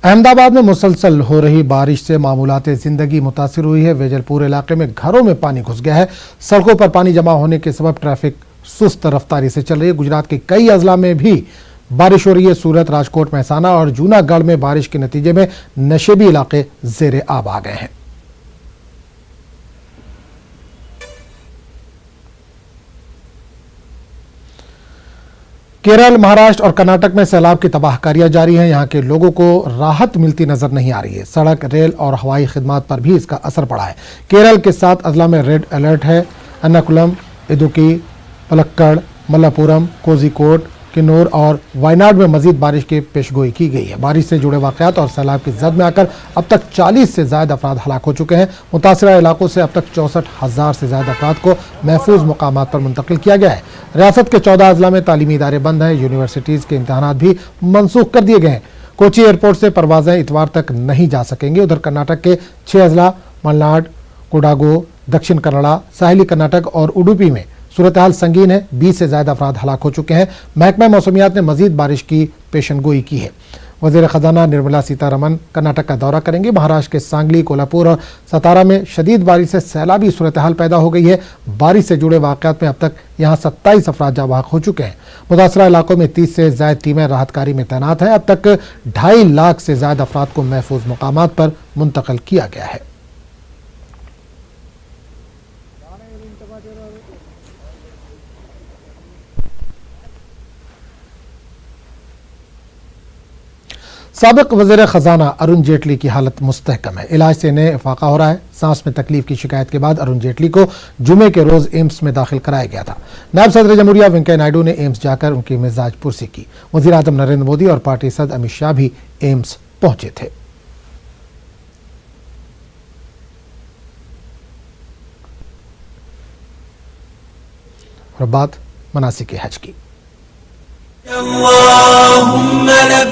احمد آباد میں مسلسل ہو رہی بارش سے معمولات زندگی متاثر ہوئی ہے۔ ویجل پور علاقے میں گھروں میں پانی گھس گیا ہے۔ سڑکوں پر پانی جمع ہونے کے سبب ٹریفک سست رفتاری سے چل رہی ہے۔ گجرات کے کئی اضلاع میں بھی بارش ہو رہی ہے۔ سورت، راجکوٹ، مہسانہ اور جونا گڑھ میں بارش کے نتیجے میں نشیبی علاقے زیر آب آ گئے ہیں۔ کیرل، مہاراشٹر اور کرناٹک میں سیلاب کی تباہ کاریاں جاری ہیں۔ یہاں کے لوگوں کو راحت ملتی نظر نہیں آ رہی ہے۔ سڑک، ریل اور ہوائی خدمات پر بھی اس کا اثر پڑا ہے۔ کیرل کے 7 اضلاع میں ریڈ الرٹ ہے۔ ارناکولم، ادوکی، پلکڑ، ملاپورم، کوزی کوڈ، کنور اور وائناڈ میں مزید بارش کی پیشگوئی کی گئی ہے۔ بارش سے جڑے واقعات اور سیلاب کی زد میں آ کر اب تک 40 سے زائد افراد ہلاک ہو چکے ہیں۔ متاثرہ علاقوں سے اب تک 64,000 سے زائد افراد کو محفوظ مقامات پر منتقل کیا گیا ہے۔ ریاست کے 14 اضلاع میں تعلیمی ادارے بند ہیں۔ یونیورسٹیز کے امتحانات بھی منسوخ کر دیے گئے ہیں۔ کوچی ایئرپورٹ سے پروازیں اتوار تک نہیں جا سکیں گے۔ ادھر کرناٹک کے 6 اضلاع ملناڈ، کوڈاگو، دکشن کنڑا، ساحلی کرناٹک اور اڈوپی میں صورتحال سنگین ہے۔ 20 سے زائد افراد ہلاک ہو چکے ہیں۔ محکمہ موسمیات نے مزید بارش کی پیشن گوئی کی ہے۔ وزیر خزانہ نرملا سیتا رمن کرناٹک کا دورہ کریں گے۔ مہاراشٹر کے سانگلی، کولہاپور اور ستارا میں شدید بارش سے سیلابی صورتحال پیدا ہو گئی ہے۔ بارش سے جڑے واقعات میں اب تک یہاں 27 افراد جاں بحق ہو چکے ہیں۔ متاثرہ علاقوں میں 30 سے زائد ٹیمیں راحت کاری میں تعینات ہیں۔ اب تک 2.5 لاکھ سے زائد افراد کو محفوظ مقامات پر منتقل کیا گیا ہے۔ سابق وزیر خزانہ ارون جیٹلی کی حالت مستحکم ہے۔ علاج سے انہیں افاقہ ہو رہا ہے۔ سانس میں تکلیف کی شکایت کے بعد ارون جیٹلی کو جمعے کے روز ایمس میں داخل کرایا گیا تھا۔ نائب صدر جمہوریہ وینکیا نائیڈو نے ایمس جا کر ان کی مزاج پرسی کی۔ وزیر اعظم نریندر مودی اور پارٹی صدر امت شاہ بھی ایمس پہنچے تھے۔ اور بات مناسک حج کی۔